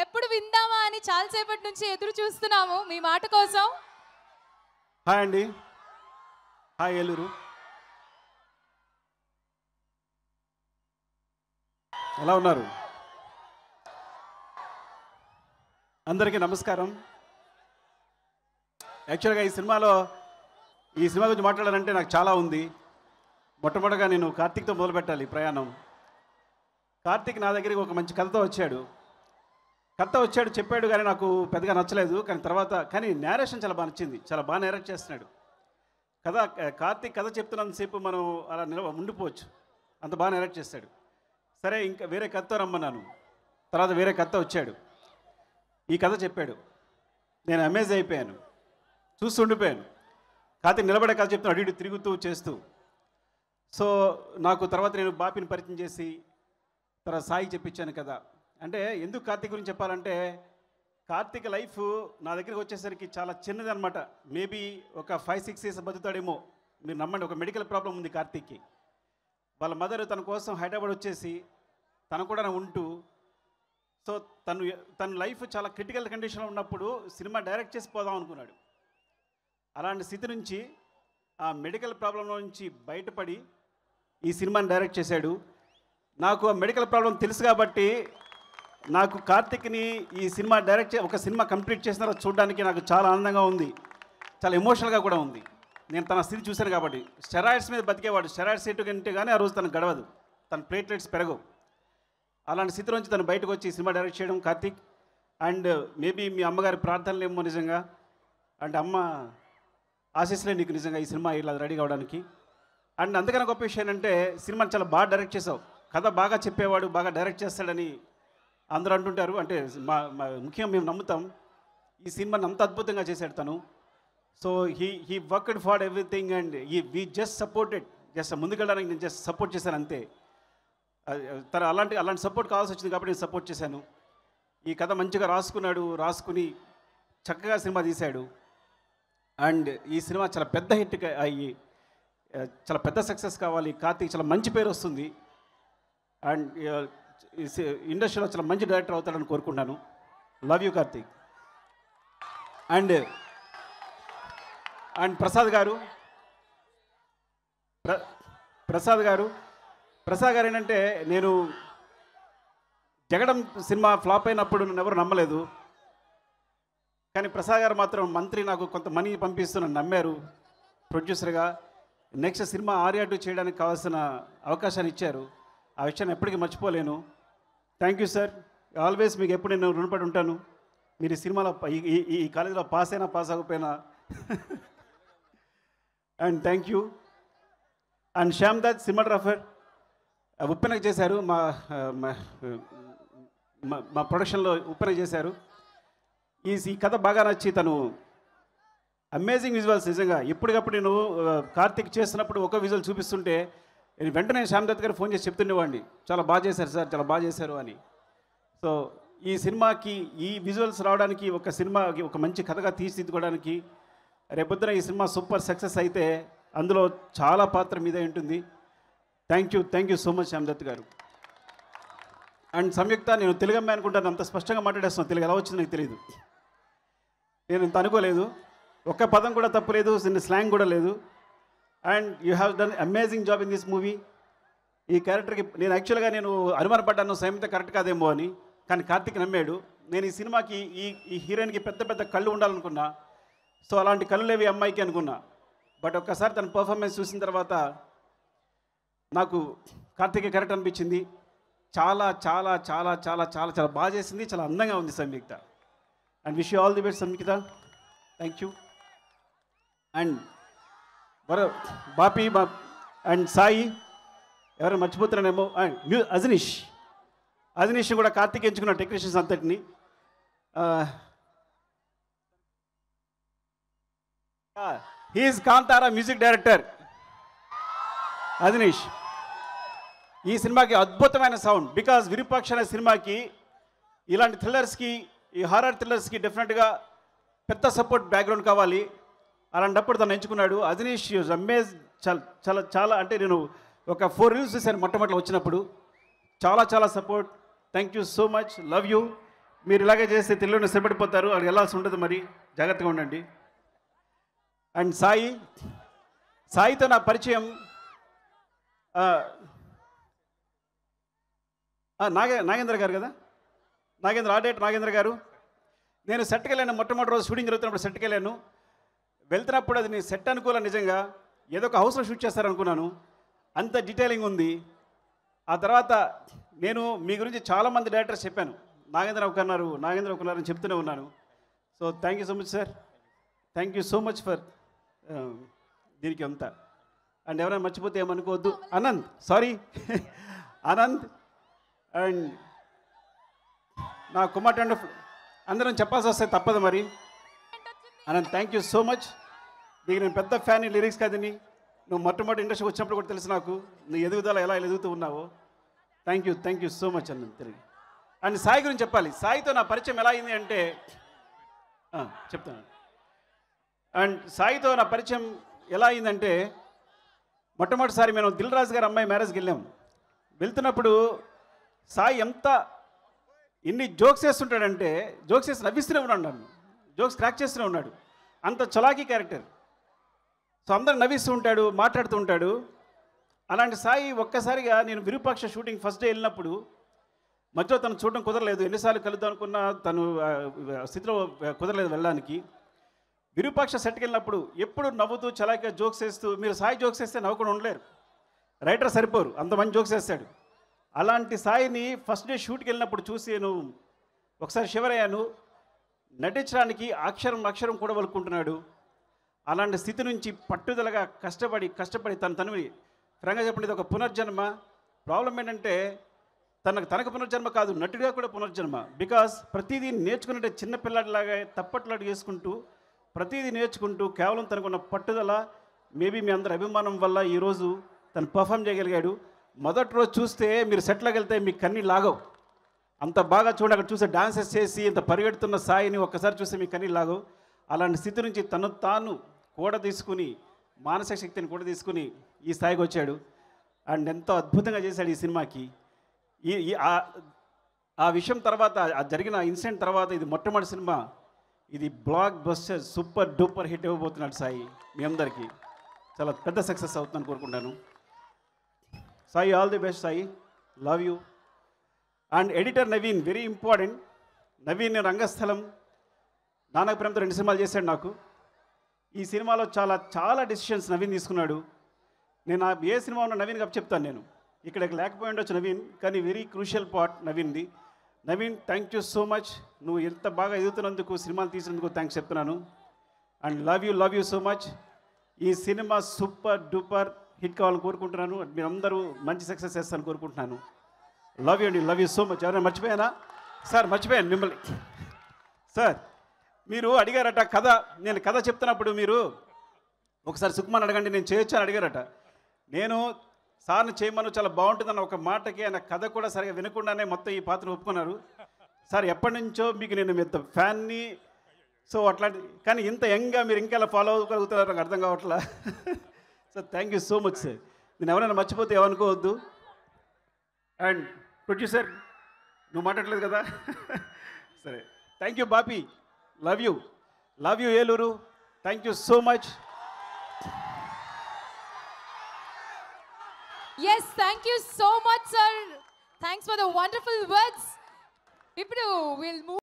ఎప్పుడు విందామా అని చాలాసేపటి నుంచి ఎదురు చూస్తున్నాము మీ మాట కోసం. హాయ్ అండి, హాయ్ ఏలూరు. ఎలా ఉన్నారు? అందరికీ నమస్కారం. యాక్చువల్గా ఈ సినిమా గురించి మాట్లాడాలంటే నాకు చాలా ఉంది. మొట్టమొదటిగా నేను కార్తీక్తో మొదలు పెట్టాలి ప్రయాణం. కార్తీక్ నా దగ్గరికి ఒక మంచి కథతో వచ్చాడు చెప్పాడు, కానీ నాకు పెద్దగా నచ్చలేదు. కానీ నేరేషన్ చాలా బాగా నచ్చింది, చాలా బాగా నేరేట్ చేస్తున్నాడు. కార్తీక్ కథ చెప్తున్నంతసేపు మనం అలా ఉండిపోవచ్చు, అంత బాగా నేరేట్ చేస్తాడు. సరే, ఇంకా వేరే కథతో రమ్మన్నాను. తర్వాత వేరే కథతో వచ్చాడు, ఈ కథ చెప్పాడు. నేను అమేజ్ అయిపోయాను, చూస్తూ ఉండిపోయాను. కార్తీక్ నిలబడే కథ చెప్తున్నాడు, అటు ఇటు తిరుగుతూ చేస్తూ. సో నాకు తర్వాత నేను బాపిని పరిచయం చేసి తర్వాత సాయికి చెప్పించాను కదా. అంటే ఎందుకు కార్తీక్ గురించి చెప్పాలంటే, కార్తీక్ లైఫ్ నా దగ్గరికి వచ్చేసరికి చాలా చిన్నది అనమాట. మేబీ ఒక 5-6 ఇయర్స్ బతుకుతాడేమో. మీరు నమ్మండి, ఒక మెడికల్ ప్రాబ్లం ఉంది కార్తీక్కి. వాళ్ళ మదర్ తన కోసం హైదరాబాద్ వచ్చేసి తను కూడా ఉంటూ, సో తన లైఫ్ చాలా క్రిటికల్ కండిషన్లో ఉన్నప్పుడు సినిమా డైరెక్ట్ చేసి పోదాం అనుకున్నాడు. అలాంటి స్థితి నుంచి, ఆ మెడికల్ ప్రాబ్లంలో నుంచి బయటపడి ఈ సినిమాని డైరెక్ట్ చేశాడు. నాకు ఆ మెడికల్ ప్రాబ్లం తెలుసు కాబట్టి నాకు కార్తీక్ని ఈ సినిమా ఒక సినిమా కంప్లీట్ చేసిన తర్వాత చూడడానికి నాకు చాలా ఆనందంగా ఉంది, చాలా ఎమోషనల్గా కూడా ఉంది. నేను తన స్థితి చూశాను కాబట్టి. స్టెరాయిడ్స్ మీద బతికేవాడు, స్టెరాయిడ్స్ ఎటుకంటే కానీ ఆ రోజు తనకు గడవదు, తన ప్లేట్లెట్స్ పెరగవు. అలాంటి స్థితి నుంచి తను బయటకు వచ్చి సినిమా డైరెక్ట్ చేయడం కార్తీక్. అండ్ మేబీ మీ అమ్మగారి ప్రార్థనలు ఏమో నిజంగా, అంటే అమ్మ ఆశీస్సులే నీకు నిజంగా ఈ సినిమా ఇలా రెడీ కావడానికి. అండ్ అందుకని గొప్ప విషయం ఏంటంటే, సినిమాని చాలా బాగా డైరెక్ట్ చేసావు. కథ బాగా చెప్పేవాడు బాగా డైరెక్ట్ చేస్తాడని అందరూ అంటుంటారు. అంటే ముఖ్యంగా మేము నమ్ముతాం. ఈ సినిమాని అంత అద్భుతంగా చేశాడు తను. So he worked for everything and we just supported. ముందుకెళ్ళడానికి నేను జస్ట్ సపోర్ట్ చేశాను అంతే. తను అలాంటి సపోర్ట్ కావాల్సి వచ్చింది కాబట్టి నేను సపోర్ట్ చేశాను. ఈ కథ మంచిగా రాసుకుని చక్కగా సినిమా తీశాడు. అండ్ ఈ సినిమా చాలా పెద్ద హిట్ అయ్యి చాలా పెద్ద సక్సెస్ కావాలి. కార్తీక్ చాలా మంచి పేరు వస్తుంది అండ్ ఇండస్ట్రీలో చాలా మంచి డైరెక్టర్ అవుతాడని కోరుకుంటున్నాను. Love you Karthik. And Prasad గారు ఏంటంటే, నేను జగడం సినిమా ఫ్లాప్ అయినప్పుడు నన్ను ఎవరు నమ్మలేదు. కానీ ప్రసాద్ గారు మాత్రం మంత్రి నాకు కొంత మనీ పంపిస్తున్న నమ్మారు. ప్రొడ్యూసర్గా నెక్స్ట్ సినిమా ఆర్యా 2 చేయడానికి కావాల్సిన అవకాశాన్ని ఇచ్చారు. ఆ విషయాన్ని ఎప్పటికీ మర్చిపోలేను. Thank you sir. ఆల్వేస్ మీకు ఎప్పుడు నేను రుణపడి ఉంటాను. మీరు ఈ సినిమాలో ఈ కాలేజీలో పాస్ అయినా పాస్ అవ్వకపోయినా. And thank you. And Shyam Das cinematographer ఉప్పెనకు చేశారు. మా ప్రొడక్షన్లో ఉప్పెన చేశారు. ఈ కథ బాగా నచ్చి తను అమేజింగ్ విజువల్స్. నిజంగా ఎప్పటికప్పుడు నేను కార్తీక్ చేస్తున్నప్పుడు ఒక విజువల్ చూపిస్తుంటే వెంటనే శ్యామ్ దత్ గారు ఫోన్ చేసి చెప్తుండేవాడిని, చాలా బాగా చేశారు సార్, చాలా బాగా చేశారు అని. సో ఈ సినిమాకి ఈ విజువల్స్ రావడానికి, ఒక సినిమాకి ఒక మంచి కథగా తీర్చిదిద్దుకోవడానికి, రేపొద్దున ఈ సినిమా సూపర్ సక్సెస్ అయితే అందులో చాలా పాత్ర మీదే ఉంటుంది. Thank you so much Shyam Dutt గారు. అండ్ సంయుక్త, నేను తెలుగు అమ్మాయి అనుకుంటాను, అంత స్పష్టంగా మాట్లాడేస్తున్నాను. తెలుగు ఎలా వచ్చిందో నాకు తెలియదు. నేను ఇంత అనుకోలేదు. ఒక్క పదం కూడా తప్పు లేదు, స్లాంగ్ కూడా లేదు. And you have done amazing job in this movie. ఈ క్యారెక్టర్కి నేను యాక్చువల్గా అనుమానపడ్డాను సైమిత కరెక్ట్ కాదేమో అని. కానీ కార్తీక్ నమ్మాడు. నేను ఈ సినిమాకి ఈ హీరోయిన్కి పెద్ద పెద్ద కళ్ళు ఉండాలనుకున్నా. సో అలాంటి కళ్ళు లేవి అమ్మాయికి అనుకున్నా. బట్ ఒక్కసారి తన పర్ఫార్మెన్స్ చూసిన తర్వాత నాకు కార్తీక్ కరెక్ట్ అనిపించింది. చాలా చాలా చాలా చాలా చాలా చాలా బాగా చేసింది, చాలా అందంగా ఉంది Samyuktha. And wish you all the best Samyuktha. Thank you. And Bapi and Sai, ఎవరైనా మర్చిపోతున్నానేమో. అండ్ అజనీష్ కూడా కార్తీక్ ఎంచుకున్న టెక్నీషియన్స్ అంతటిని. He is Kantara music director Ajaneesh. ఈ సినిమాకి అద్భుతమైన సౌండ్. బికాజ్ విరూపాక్ష అనే సినిమాకి ఇలాంటి థ్రిల్లర్స్కి, ఈ హారర్ థ్రిల్లర్స్కి డెఫినెట్గా పెద్ద సపోర్ట్ బ్యాక్గ్రౌండ్ కావాలి. అలాంటప్పుడు తను ఎంచుకున్నాడు. అజనీష్ అమేజ్. చాలా చాలా అంటే నేను ఒక 4 రీల్స్ చూశాను మొట్టమొదటి వచ్చినప్పుడు. చాలా చాలా support. Thank you so much. Love you. మీరు ఇలాగే చేస్తే తెలుగులో శ్రమపడిపోతారు, అక్కడికి వెళ్ళాల్సి ఉంటుంది, మరి జాగ్రత్తగా ఉండండి. అండ్ సాయితో నా పరిచయం నాగేంద్ర గారు కదా, నాగేంద్ర గారు. నేను సెట్కి వెళ్ళాను, మొట్టమొదటి రోజు షూటింగ్ జరుగుతున్నప్పుడు సెట్కి వెళ్ళాను. వెళ్తున్నప్పుడు అది నేను సెట్ అనుకోలే, నిజంగా ఏదో ఒక హౌస్లో షూట్ చేస్తారనుకున్నాను, అంత డీటెయిలింగ్ ఉంది. ఆ తర్వాత నేను మీ గురించి చాలామంది డైరెక్టర్స్ చెప్పాను, నాగేంద్ర ఒకన్నారు అని చెప్తూనే ఉన్నాను. So thank you so much sir, thank you so much for దీనికి అంతా. అండ్ ఎవరైనా మర్చిపోతే ఏమనుకోవద్దు. ఆనంద్, సారీ ఆనంద్ అండ్ నా కుమార్ అండ్ అందరం చెప్పాల్సి వస్తే తప్పదు మరి. Anand, thank you so much. నీకు నేను పెద్ద ఫ్యాన్, ఈ లిరిక్స్ కాదని. నువ్వు మొట్టమొదటి ఇండస్ట్రీకి వచ్చినప్పుడు కూడా తెలుసు నాకు నీ ఎదుగుదల ఎలా ఎదుగుతూ ఉన్నావో. థ్యాంక్ యూ సో మచ్ అన్న తిరిగి. అండ్ సాయి గురించి చెప్పాలి. సాయితో నా పరిచయం ఎలా అయింది అంటే చెప్తాను. అండ్ సాయితో నా పరిచయం ఎలా అయిందంటే, మొట్టమొదటిసారి మేము దిల్ రాజు గారి అమ్మాయి మ్యారేజ్కి వెళ్ళాం. వెళ్తున్నప్పుడు సాయి ఎన్ని జోక్స్ వేస్తుంటాడంటే, జోక్స్ వేసి నవ్విస్తూనే ఉన్నాడు, నన్ను జోక్స్ క్రాక్ చేస్తూనే ఉన్నాడు. అంత చలాకీ క్యారెక్టర్. సో అందరూ నవ్విస్తూ ఉంటాడు, మాట్లాడుతూ ఉంటాడు. అలాంటి సాయి ఒక్కసారిగా నేను విరూపాక్ష షూటింగ్ ఫస్ట్ డే వెళ్ళినప్పుడు మధ్యలో తను చూడడం కుదరలేదు. ఎన్నిసార్లు కలుద్దాం అనుకున్నా తను స్థితిలో కుదరలేదు వెళ్ళడానికి. విరూపాక్ష సెట్కి వెళ్ళినప్పుడు ఎప్పుడు నవ్వుతూ చలాకీగా జోక్స్ వేస్తూ, మీరు సాయి జోక్స్ వేస్తే నవ్వుకుండా ఉండలేరు, రైటర్ సరిపోరు, అంతమంది జోక్స్ వేస్తాడు. అలాంటి సాయిని ఫస్ట్ డే షూట్కి వెళ్ళినప్పుడు చూసి నేను ఒకసారి శివరయ్యాను. నటించడానికి అక్షరం కూడా వలుకుంటున్నాడు. అలాంటి స్థితి నుంచి పట్టుదలగా కష్టపడి తనని ఫ్రాంక్గా చెప్పండి, ఇది ఒక పునర్జన్మ. ప్రాబ్లం ఏంటంటే తనకు పునర్జన్మ కాదు, నటుడిగా కూడా పునర్జన్మ. బికాస్ ప్రతిదీ నేర్చుకున్నట్టే చిన్నపిల్లాడిలాగా తప్పట్లాడు చేసుకుంటూ ప్రతిదీ నేర్చుకుంటూ కేవలం తనకున్న పట్టుదల, మేబీ మీ అందరి అభిమానం వల్ల ఈరోజు తను పర్ఫామ్ చేయగలిగాడు. మొదటి రోజు చూస్తే మీరు సెట్లోకి వెళ్తే మీ కన్నీ లాగవు, అంత బాగా చూడండి. అక్కడ చూస్తే డాన్సెస్ చేసి ఇంత పరిగెడుతున్న సాయిని ఒక్కసారి చూస్తే మీ కన్నీ లాగవు. అలాంటి స్థితి నుంచి తాను కూడా తీసుకుని, మానసిక శక్తిని కూడా తీసుకుని ఈ స్థాయికి వచ్చాడు. అండ్ ఎంతో అద్భుతంగా చేశాడు ఈ సినిమాకి. ఆ విషయం తర్వాత, ఆ జరిగిన ఇన్సిడెంట్ తర్వాత ఇది మొట్టమొదటి సినిమా, ఇది blockbuster super duper hit ఇవ్వబోతున్నాడు సాయి. మీ అందరికీ చాలా పెద్ద సక్సెస్ అవుతుందని కోరుకుంటాను. Sai, all the best Sai, love you. And editor Naveen, very important. Naveen Rangasthalam, Nannaku Prematho 2 సినిమాలు చేశాడు నాకు. ఈ సినిమాలో చాలా డెసిషన్స్ నవీన్ తీసుకున్నాడు. నేను ఏ సినిమా ఉన్నా నవీన్ కప్ చెప్తాను. నేను ఇక్కడ లేకపోయి ఉండొచ్చు నవీన్, కానీ వెరీ క్రూషియల్ పార్ట్ నవీన్ది. Naveen, thank you so much. నువ్వు ఎంత బాగా ఎదుగుతున్నందుకు, సినిమాలు తీసినందుకు థ్యాంక్స్ చెప్తున్నాను. And love you so much. ఈ సినిమా సూపర్ డూపర్ హిట్ కావాలని కోరుకుంటున్నాను. మీరందరూ మంచి సక్సెస్ చేస్తారని కోరుకుంటున్నాను. లవ్ యూ అండి, లవ్ యూ సో మచ్. ఎవరైనా మర్చిపోయానా? సార్ మర్చిపోయాను మిమ్మల్ని. సార్ మీరు అడిగారట నేను కథ చెప్తున్నప్పుడు మీరు ఒకసారి సుకుమార్ అడగండి నేను చేయొచ్చు అని అడిగారట. నేను సార్ని చేయమను, చాలా బాగుంటుందన్న ఒక మాటకి ఆయన కథ కూడా సరిగా వినకుండానే మొత్తం ఈ పాత్ర ఒప్పుకున్నారు. సార్ ఎప్పటి నుంచో మీకు నేను ఇంత ఫ్యాన్ని, సో అట్లాంటి, కానీ ఇంత యంగ్గా మీరు ఇంకా ఎలా ఫాలో అవ్వగలుగుతారో నాకు అర్థం కావట్లా. Sir thank you so much sir. నేను ఎవరైనా మర్చిపోతే ఏమనుకోవద్దు. అండ్ ప్రొడ్యూసర్, నువ్వు మాట్లాడలేదు కదా. సరే, thank you Bapi, love you Eluru, thank you so much. Yes, thank you so much, sir. Thanks for the wonderful words. ఇప్పుడు we'll move